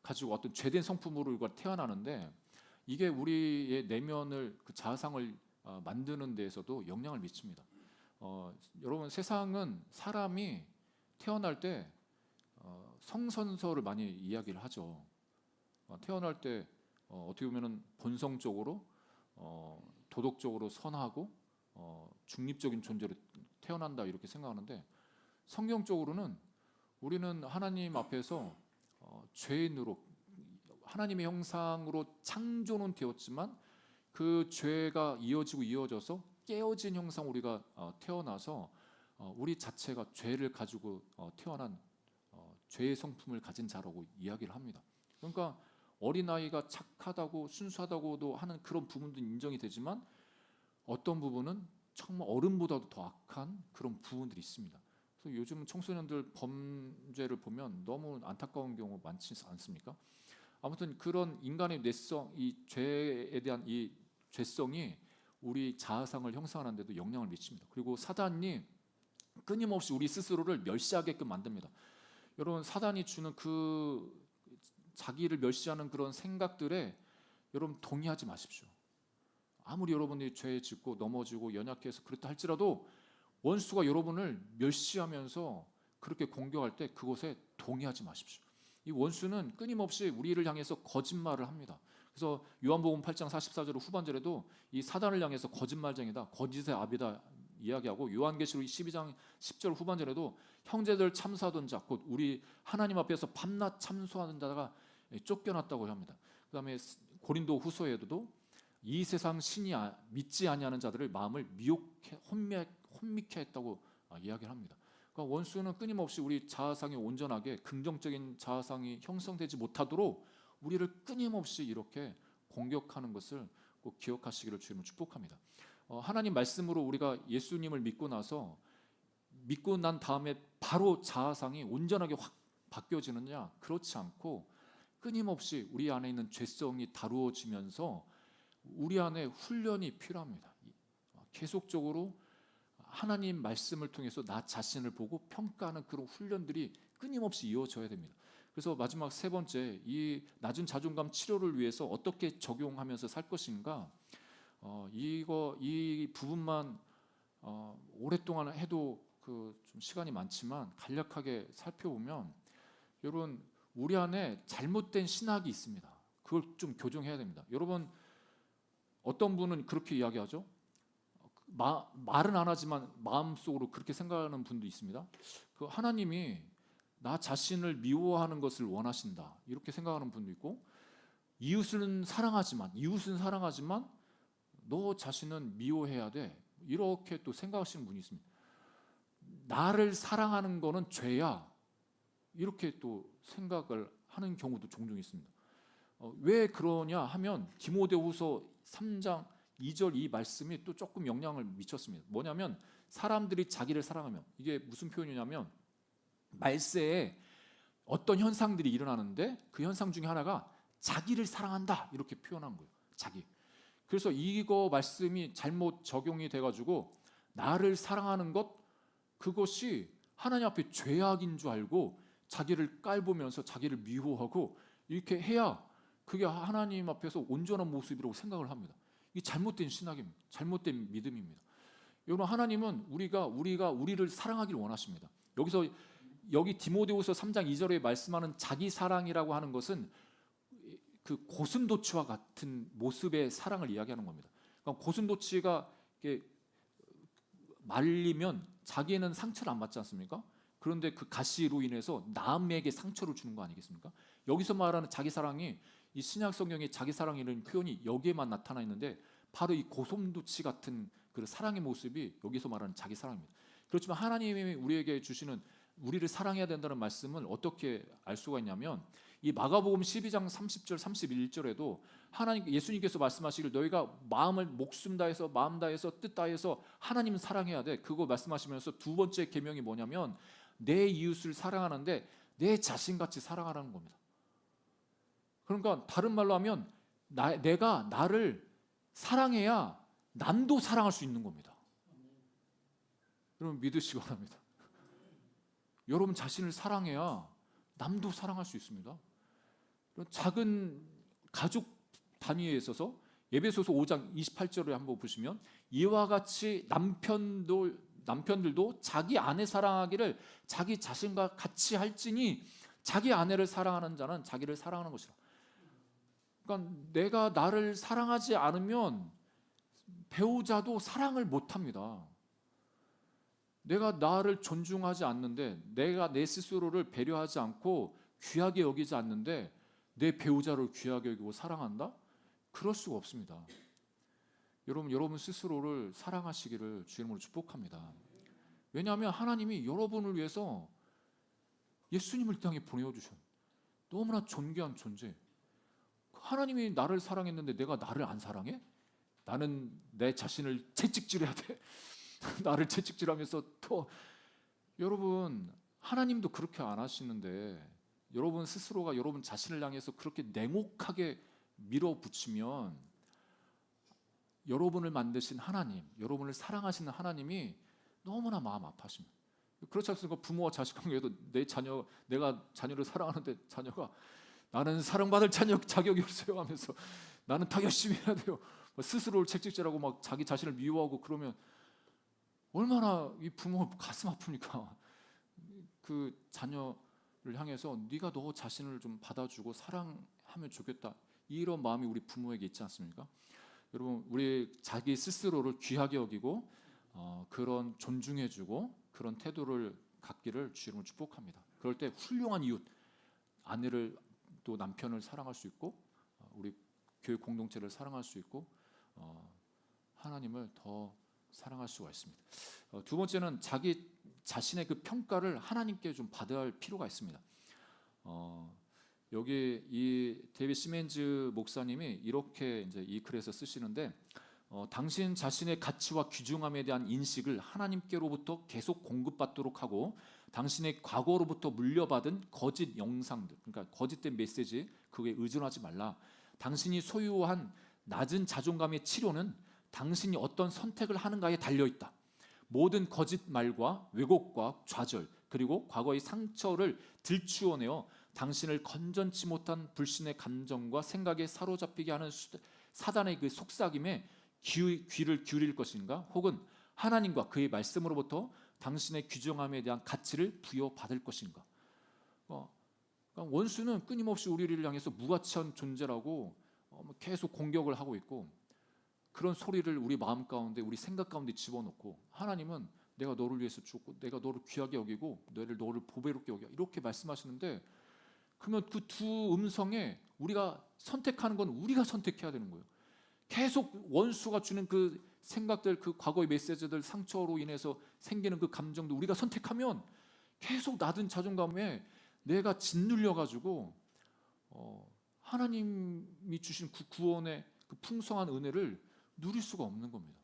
A: 가지고 어떤 죄된 성품으로 우리가 태어나는데 이게 우리의 내면을 그 자아상을 만드는 데에서도 영향을 미칩니다. 여러분 세상은 사람이 태어날 때 성선설을 많이 이야기를 하죠. 태어날 때 어떻게 보면은 본성적으로 도덕적으로 선하고 중립적인 존재로 태어난다 이렇게 생각하는데 성경적으로는 우리는 하나님 앞에서 죄인으로 하나님의 형상으로 창조는 되었지만 그 죄가 이어져서 깨어진 형상 우리가 태어나서 우리 자체가 죄를 가지고 태어난 죄의 성품을 가진 자라고 이야기를 합니다. 그러니까 어린아이가 착하다고 순수하다고도 하는 그런 부분도 인정이 되지만 어떤 부분은 정말 어른보다도 더 악한 그런 부분들이 있습니다. 그래서 요즘 청소년들 범죄를 보면 너무 안타까운 경우 많지 않습니까? 아무튼 그런 인간의 뇌성, 이 죄에 대한 이 죄성이 우리 자아상을 형성하는 데도 영향을 미칩니다. 그리고 사단이 끊임없이 우리 스스로를 멸시하게끔 만듭니다. 여러분 사단이 주는 그 자기를 멸시하는 그런 생각들에 여러분 동의하지 마십시오. 아무리 여러분이 죄에 짓고 넘어지고 연약해서 그렇다 할지라도 원수가 여러분을 멸시하면서 그렇게 공격할 때 그것에 동의하지 마십시오. 이 원수는 끊임없이 우리를 향해서 거짓말을 합니다. 그래서 요한복음 8장 44절 후반절에도 이 사단을 향해서 거짓말쟁이다, 거짓의 아비다 이야기하고 요한계시록 12장 10절 후반절에도 형제들 참소하던 자, 곧 우리 하나님 앞에서 밤낮 참소하는 자가 쫓겨났다고 합니다. 그다음에 고린도 후서에도 이 세상 신이 믿지 아니하는 자들을 마음을 미혹해 혼미케 했다고 이야기를 합니다. 그러니까 원수는 끊임없이 우리 자아상이 온전하게 긍정적인 자아상이 형성되지 못하도록 우리를 끊임없이 이렇게 공격하는 것을 꼭 기억하시기를 주님을 축복합니다. 하나님 말씀으로 우리가 예수님을 믿고 난 다음에 바로 자아상이 온전하게 확 바뀌어지느냐? 그렇지 않고 끊임없이 우리 안에 있는 죄성이 다루어지면서 우리 안에 훈련이 필요합니다. 계속적으로 하나님 말씀을 통해서 나 자신을 보고 평가하는 그런 훈련들이 끊임없이 이어져야 됩니다. 그래서 마지막 세 번째, 이 낮은 자존감 치료를 위해서 어떻게 적용하면서 살 것인가? 이 부분만 오랫동안 해도 좀 시간이 많지만 간략하게 살펴보면 여러분 우리 안에 잘못된 신학이 있습니다. 그걸 좀 교정해야 됩니다. 여러분 어떤 분은 그렇게 이야기하죠. 말은 안 하지만 마음속으로 그렇게 생각하는 분도 있습니다. 그 하나님이 나 자신을 미워하는 것을 원하신다 이렇게 생각하는 분도 있고 이웃은 사랑하지만 너 자신은 미워해야 돼 이렇게 또 생각하시는 분이 있습니다. 나를 사랑하는 거는 죄야 이렇게 또 생각을 하는 경우도 종종 있습니다. 왜 그러냐 하면 디모데후서 3장 2절 이 말씀이 또 조금 영향을 미쳤습니다. 뭐냐면 사람들이 자기를 사랑하면 이게 무슨 표현이냐면 말세에 어떤 현상들이 일어나는데 그 현상 중에 하나가 자기를 사랑한다 이렇게 표현한 거예요. 자기. 그래서 이거 말씀이 잘못 적용이 돼가지고 나를 사랑하는 것 그것이 하나님 앞에 죄악인 줄 알고 자기를 깔보면서 자기를 미워하고 이렇게 해야 그게 하나님 앞에서 온전한 모습이라고 생각을 합니다. 이 잘못된 신학입니다. 잘못된 믿음입니다. 여러분 하나님은 우리가 우리를 사랑하기를 원하십니다. 여기 디모데후서 3장 2절에 말씀하는 자기 사랑이라고 하는 것은 그 고슴도치와 같은 모습의 사랑을 이야기하는 겁니다. 그러니까 고슴도치가 말리면 자기는 상처를 안 받지 않습니까? 그런데 그 가시로 인해서 남에게 상처를 주는 거 아니겠습니까? 여기서 말하는 자기 사랑이 이 신약 성경에 자기 사랑이라는 표현이 여기에만 나타나 있는데 바로 이 고슴도치 같은 그 사랑의 모습이 여기서 말하는 자기 사랑입니다. 그렇지만 하나님이 우리에게 주시는 우리를 사랑해야 된다는 말씀을 어떻게 알 수가 있냐면 이 마가복음 12장 30절 31절에도 하나님 예수님께서 말씀하시길 너희가 마음을 목숨 다해서 마음 다해서 뜻 다해서 하나님을 사랑해야 돼. 그거 말씀하시면서 두 번째 계명이 뭐냐면 내 이웃을 사랑하는데 내 자신같이 사랑하라는 겁니다. 그러니까 다른 말로 하면 내가 나를 사랑해야 남도 사랑할 수 있는 겁니다. 여러분 믿으시기 바랍니다. 여러분 자신을 사랑해야 남도 사랑할 수 있습니다. 작은 가족 단위에 있어서 에베소서 5장 28절을 한번 보시면 이와 같이 남편들도 자기 아내 사랑하기를 자기 자신과 같이 할지니 자기 아내를 사랑하는 자는 자기를 사랑하는 것이라. 그러니까 내가 나를 사랑하지 않으면 배우자도 사랑을 못합니다. 내가 나를 존중하지 않는데 내가 내 스스로를 배려하지 않고 귀하게 여기지 않는데 내 배우자를 귀하게 여기고 사랑한다? 그럴 수가 없습니다. 여러분 스스로를 사랑하시기를 주의 이름으로 축복합니다. 왜냐하면 하나님이 여러분을 위해서 예수님을 이 땅에 보내주신 너무나 존귀한 존재. 하나님이 나를 사랑했는데 내가 나를 안 사랑해? 나는 내 자신을 채찍질해야 돼. 나를 채찍질하면서 또 여러분 하나님도 그렇게 안 하시는데 여러분 스스로가 여러분 자신을 향해서 그렇게 냉혹하게 밀어붙이면 여러분을 만드신 하나님, 여러분을 사랑하시는 하나님이 너무나 마음 아파하십니다. 그렇지 않습니까? 부모와 자식 관계에도 내가 자녀를 사랑하는데 자녀가 나는 사랑받을 자격이 없어요 하면서 나는 더 열심히 해야 돼요. 스스로를 채찍질하고 막 자기 자신을 미워하고 그러면 얼마나 이 부모 가슴 아픕니까? 그 자녀를 향해서 네가 너 자신을 좀 받아주고 사랑하면 좋겠다. 이런 마음이 우리 부모에게 있지 않습니까? 여러분 우리 자기 스스로를 귀하게 여기고 그런 존중해주고 그런 태도를 갖기를 주님을 축복합니다. 그럴 때 훌륭한 이웃, 아내를 또 남편을 사랑할 수 있고 우리 교회 공동체를 사랑할 수 있고 하나님을 더 사랑할 수가 있습니다. 두 번째는 자기 자신의 그 평가를 하나님께 좀 받아야 할 필요가 있습니다. 여기 이 데이비드 시멘즈 목사님이 이렇게 이제 이 글에서 쓰시는데 당신 자신의 가치와 귀중함에 대한 인식을 하나님께로부터 계속 공급받도록 하고 당신의 과거로부터 물려받은 거짓 영상들, 그러니까 거짓된 메시지 그게 의존하지 말라. 당신이 소유한 낮은 자존감의 치료는 당신이 어떤 선택을 하는가에 달려있다. 모든 거짓말과 왜곡과 좌절 그리고 과거의 상처를 들추어내어 당신을 건전치 못한 불신의 감정과 생각에 사로잡히게 하는 사단의 그 속삭임에 귀를 기울일 것인가 혹은 하나님과 그의 말씀으로부터 당신의 귀중함에 대한 가치를 부여받을 것인가. 그러니까 원수는 끊임없이 우리를 향해서 무가치한 존재라고 계속 공격을 하고 있고 그런 소리를 우리 마음 가운데 우리 생각 가운데 집어넣고 하나님은 내가 너를 위해서 죽고 내가 너를 귀하게 여기고 너를 보배롭게 여겨 이렇게 말씀하시는데 그러면 그 두 음성에 우리가 선택하는 건 우리가 선택해야 되는 거예요. 계속 원수가 주는 그 생각들 그 과거의 메시지들 상처로 인해서 생기는 그 감정도 우리가 선택하면 계속 낮은 자존감에 내가 짓눌려 가지고 하나님이 주신 그 구원의 그 풍성한 은혜를 누릴 수가 없는 겁니다.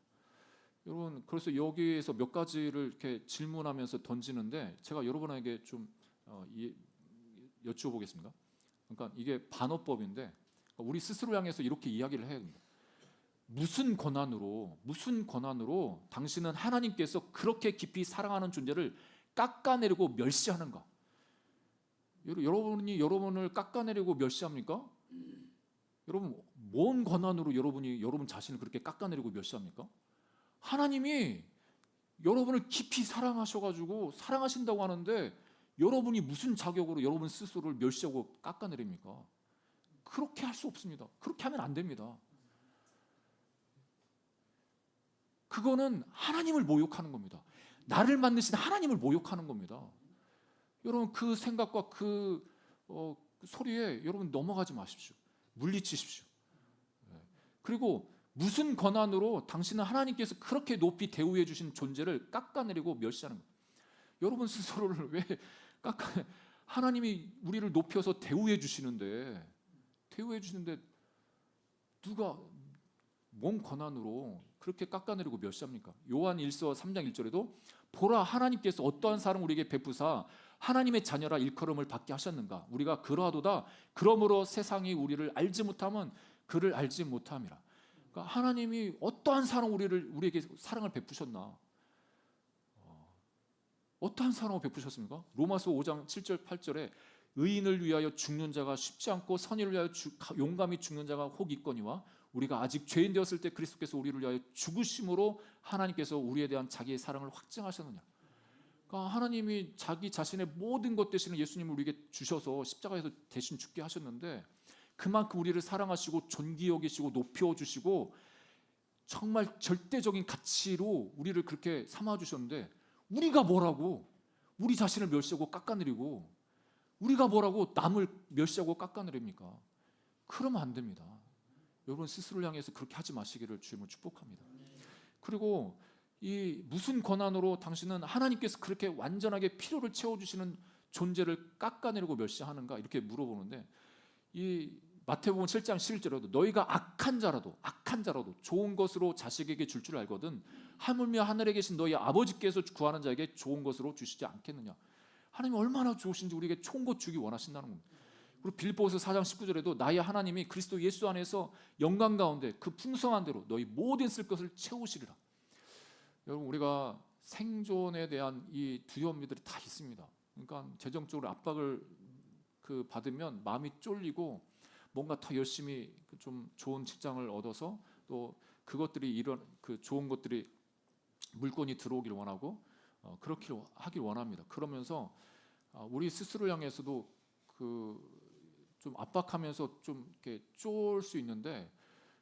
A: 여러분 그래서 여기에서 몇 가지를 이렇게 질문하면서 던지는데 제가 여러분에게 좀 여쭈어보겠습니다. 그러니까 이게 반어법인데 우리 스스로 향해서 이렇게 이야기를 해야 됩니다. 무슨 권한으로 당신은 하나님께서 그렇게 깊이 사랑하는 존재를 깎아내리고 멸시하는가? 여러분이 여러분을 깎아내리고 멸시합니까? 여러분 뭔 권한으로 여러분 자신을 그렇게 깎아내리고 멸시합니까? 하나님이 여러분을 깊이 사랑하셔가지고 사랑하신다고 하는데 여러분이 무슨 자격으로 여러분 스스로를 멸시하고 깎아내립니까? 그렇게 할 수 없습니다. 그렇게 하면 안 됩니다. 그거는 하나님을 모욕하는 겁니다. 나를 만드신 하나님을 모욕하는 겁니다. 여러분 그 생각과 그 소리에 여러분 넘어가지 마십시오. 물리치십시오. 그리고 무슨 권한으로 당신은 하나님께서 그렇게 높이 대우해 주신 존재를 깎아내리고 멸시하는 거예요. 여러분 스스로를 왜 하나님이 우리를 높여서 대우해 주시는데 누가 뭔 권한으로 그렇게 깎아내리고 멸시합니까? 요한 1서 3장 1절에도 보라 하나님께서 어떠한 사랑 우리에게 베푸사 하나님의 자녀라 일컬음을 받게 하셨는가. 우리가 그러하도다. 그러므로 세상이 우리를 알지 못하면 그를 알지 못함이라. 그러니까 하나님이 어떠한 사랑 우리에게 사랑을 베푸셨나? 어떠한 사랑을 베푸셨습니까? 로마서 5장 7절 8절에 의인을 위하여 죽는 자가 쉽지 않고 선인을 위하여 용감히 죽는 자가 혹 있거니와 우리가 아직 죄인 되었을 때 그리스도께서 우리를 위하여 죽으심으로 하나님께서 우리에 대한 자기의 사랑을 확증하셨느냐. 그러니까 하나님이 자기 자신의 모든 것 대신에 예수님을 우리에게 주셔서 십자가에서 대신 죽게 하셨는데 그만큼 우리를 사랑하시고 존귀 여기시고 높여주시고 정말 절대적인 가치로 우리를 그렇게 삼아주셨는데 우리가 뭐라고 우리 자신을 멸시하고 깎아내리고 우리가 뭐라고 남을 멸시하고 깎아내립니까? 그러면 안 됩니다. 여러분 스스로를 향해서 그렇게 하지 마시기를 주님을 축복합니다. 그리고 이 무슨 권한으로 당신은 하나님께서 그렇게 완전하게 필요를 채워주시는 존재를 깎아내리고 멸시하는가 이렇게 물어보는데 이 마태복음 7장 11절에도 너희가 악한 자라도 좋은 것으로 자식에게 줄 줄 알거든 하물며 하늘에 계신 너희 아버지께서 구하는 자에게 좋은 것으로 주시지 않겠느냐. 하나님이 얼마나 좋으신지 우리에게 좋은 것 주기 원하신다는 겁니다. 그리고 빌립보서 4장 19절에도 나의 하나님이 그리스도 예수 안에서 영광 가운데 그 풍성한 대로 너희 모든 쓸 것을 채우시리라. 여러분 우리가 생존에 대한 이 두려움들이 다 있습니다. 그러니까 재정적으로 압박을 받으면 마음이 쫄리고 뭔가 더 열심히 좀 좋은 직장을 얻어서 또 그것들이 이런 좋은 것들이 물건이 들어오길 원하고 그렇게 하길 원합니다. 그러면서 우리 스스로를 향해서도 좀 압박하면서 좀 이렇게 쫄 수 있는데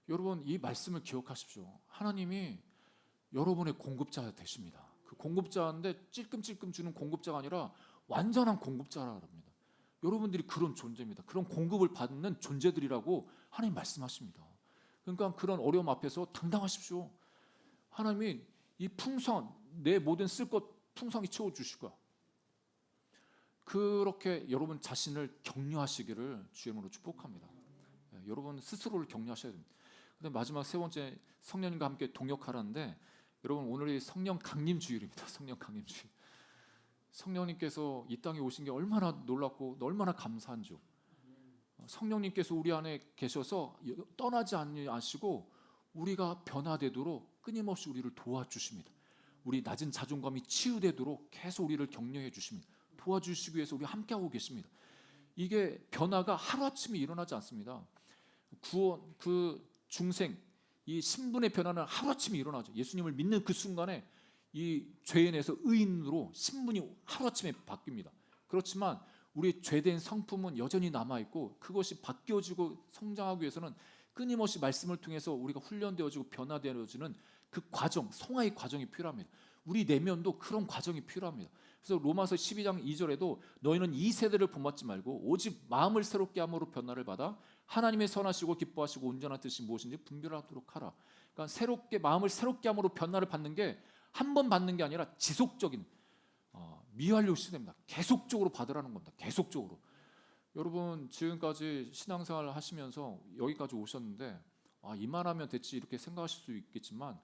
A: 여러분 이 말씀을 기억하십시오. 하나님이 여러분의 공급자 되십니다. 그 공급자인데 찔끔찔끔 주는 공급자가 아니라 완전한 공급자라고 합니다. 여러분들이 그런 존재입니다. 그런 공급을 받는 존재들이라고 하나님 말씀하십니다. 그러니까 그런 어려움 앞에서 당당하십시오. 하나님이 이 풍성한 내 모든 쓸 것 풍성히 채워주실 거야. 그렇게 여러분 자신을 격려하시기를 주님으로 축복합니다. 여러분 스스로를 격려하셔야 됩니다. 근데 마지막 세 번째 성령님과 함께 동역하라는데 여러분 오늘이 성령 강림 주일입니다. 성령 강림 주일. 성령님께서 이 땅에 오신 게 얼마나 놀랍고 얼마나 감사한지요. 성령님께서 우리 안에 계셔서 떠나지 않으시고 우리가 변화되도록 끊임없이 우리를 도와주십니다. 우리 낮은 자존감이 치유되도록 계속 우리를 격려해 주십니다. 도와주시기 위해서 우리 함께하고 계십니다. 이게 변화가 하루아침에 일어나지 않습니다. 구원, 중생, 이 신분의 변화는 하루아침에 일어나죠. 예수님을 믿는 그 순간에 이 죄인에서 의인으로 신분이 하루아침에 바뀝니다. 그렇지만 우리의 죄된 성품은 여전히 남아있고 그것이 바뀌어지고 성장하기 위해서는 끊임없이 말씀을 통해서 우리가 훈련되어지고 변화되어지는 그 과정, 성화의 과정이 필요합니다. 우리 내면도 그런 과정이 필요합니다. 그래서 로마서 12장 2절에도 너희는 이 세대를 본받지 말고 오직 마음을 새롭게 함으로 변화를 받아 하나님의 선하시고 기뻐하시고 온전한 뜻이 무엇인지 분별하도록 하라. 그러니까 마음을 새롭게 함으로 변화를 받는 게 한 번 받는 게 아니라 지속적인 미완료 시대입니다. 계속적으로 받으라는 겁니다. 계속적으로. 여러분 지금까지 신앙생활을 하시면서 여기까지 오셨는데 이만하면 됐지 이렇게 생각하실 수 있겠지만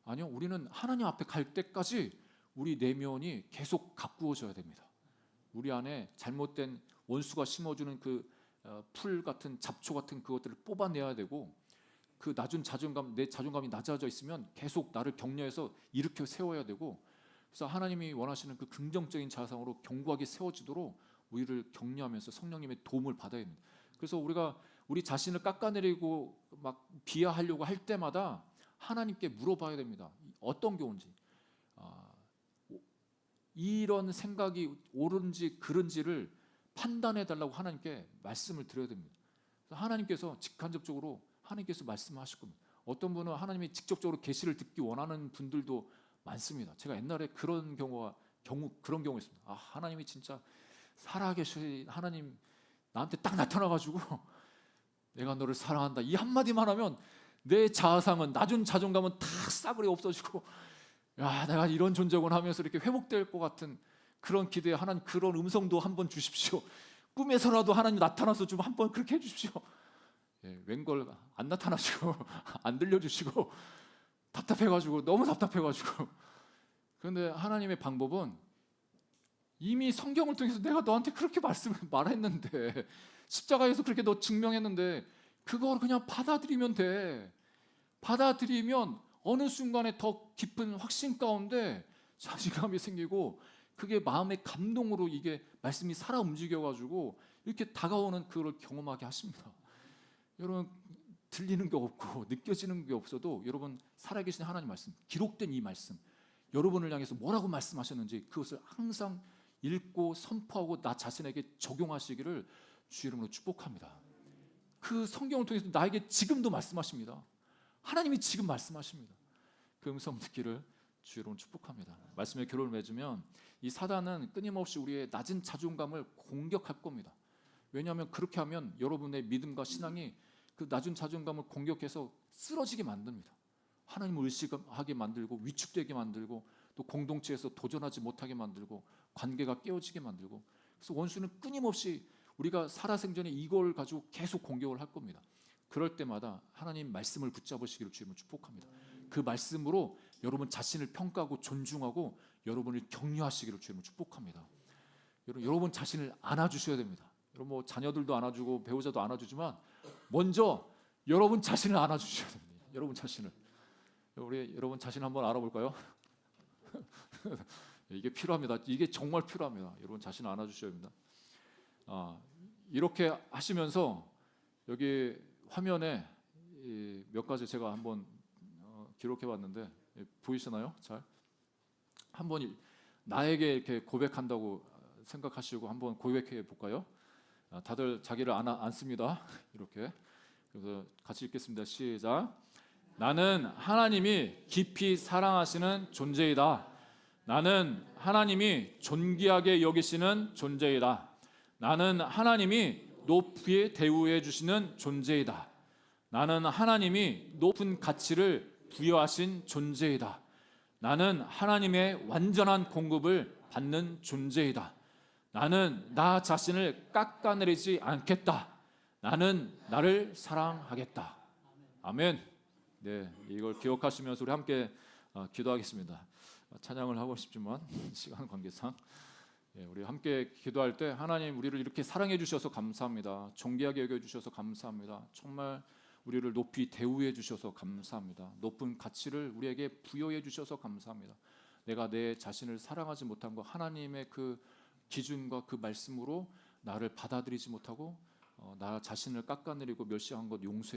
A: 아니요, 우리는 하나님 앞에 갈 때까지 우리 내면이 계속 가꾸어져야 됩니다. 우리 안에 잘못된 원수가 심어주는 풀 같은 잡초 같은 그것들을 뽑아내야 되고 그 낮은 자존감, 내 자존감이 낮아져 있으면 계속 나를 격려해서 일으켜 세워야 되고 그래서 하나님이 원하시는 그 긍정적인 자상으로 견고하게 세워지도록 우리를 격려하면서 성령님의 도움을 받아야 됩니다. 그래서 우리가 우리 자신을 깎아내리고 막 비하하려고 할 때마다 하나님께 물어봐야 됩니다. 어떤 게 옳은지, 이런 생각이 옳은지 그른지를 판단해 달라고 하나님께 말씀을 드려야 됩니다. 하나님께서 직간접적으로 하나님께서 말씀하실 겁니다. 어떤 분은 하나님이 직접적으로 계시를 듣기 원하는 분들도 많습니다. 제가 옛날에 그런 경우 있습니다. 아, 하나님이 진짜 살아계신 하나님 나한테 딱 나타나가지고 내가 너를 사랑한다 이 한마디만 하면 내 자아상은, 낮은 자존감은 다 싸그리 없어지고, 야, 내가 이런 존재군 하면서 이렇게 회복될 것 같은 그런 기대에 하나님 그런 음성도 한번 주십시오. 꿈에서라도 하나님 나타나서 좀 한번 그렇게 해주십시오. 예, 웬걸 안 나타나시고 안 들려주시고 답답해가지고, 너무 답답해가지고. 그런데 하나님의 방법은 이미 성경을 통해서 내가 너한테 그렇게 말했는데, 십자가에서 그렇게 너 증명했는데 그걸 그냥 받아들이면 돼. 받아들이면 어느 순간에 더 깊은 확신 가운데 자신감이 생기고, 그게 마음의 감동으로 이게 말씀이 살아 움직여가지고 이렇게 다가오는 그걸 경험하게 하십니다. 여러분, 들리는 게 없고 느껴지는 게 없어도 여러분 살아계신 하나님 말씀, 기록된 이 말씀, 여러분을 향해서 뭐라고 말씀하셨는지 그것을 항상 읽고 선포하고 나 자신에게 적용하시기를 주 이름으로 축복합니다. 그 성경을 통해서 나에게 지금도 말씀하십니다. 하나님이 지금 말씀하십니다. 그 음성 듣기를 주 이름으로 축복합니다. 말씀에 결론을 맺으면 이 사단은 끊임없이 우리의 낮은 자존감을 공격할 겁니다. 왜냐하면 그렇게 하면 여러분의 믿음과 신앙이 그 낮은 자존감을 공격해서 쓰러지게 만듭니다. 하나님을 의식하게 만들고, 위축되게 만들고, 또 공동체에서 도전하지 못하게 만들고, 관계가 깨어지게 만들고. 그래서 원수는 끊임없이 우리가 살아생전에 이걸 가지고 계속 공격을 할 겁니다. 그럴 때마다 하나님 말씀을 붙잡으시기를 주님을 축복합니다. 그 말씀으로 여러분 자신을 평가하고 존중하고 여러분을 격려하시기를 주님을 축복합니다. 여러분 자신을 안아주셔야 됩니다. 여러분 뭐 자녀들도 안아주고 배우자도 안아주지만 먼저 여러분 자신을 안아주셔야 됩니다. 여러분 자신을. 우리 여러분 자신 한번 알아볼까요? 이게 필요합니다. 이게 정말 필요합니다. 여러분 자신을 안아주셔야 됩니다. 이렇게 하시면서 여기 화면에 몇 가지 제가 한번 기록해봤는데 보이시나요? 잘? 한번 나에게 이렇게 고백한다고 생각하시고 한번 고백해 볼까요? 다들 자기를 안습니다. 이렇게. 그래서 같이 읽겠습니다. 시작. 나는 하나님이 깊이 사랑하시는 존재이다. 나는 하나님이 존귀하게 여기시는 존재이다. 나는 하나님이 높이 대우해 주시는 존재이다. 나는 하나님이 높은 가치를 부여하신 존재이다. 나는 하나님의 완전한 공급을 받는 존재이다. 나는 나 자신을 깎아내리지 않겠다. 나는 나를 사랑하겠다. 아멘. 네, 이걸 기억하시면서 우리 함께 기도하겠습니다. 찬양을 하고 싶지만 시간 관계상 우리 함께 기도할 때 하나님 우리를 이렇게 사랑해 주셔서 감사합니다. 존귀하게 여겨 주셔서 감사합니다. 정말 우리를 높이 대우해 주셔서 감사합니다. 높은 가치를 우리에게 부여해 주셔서 감사합니다. 내가 내 자신을 사랑하지 못한 것, 하나님의 그 기준과 그 말씀으로 나를 받아들이지 못하고 나 자신을 깎아내리고 멸시한 것 용서해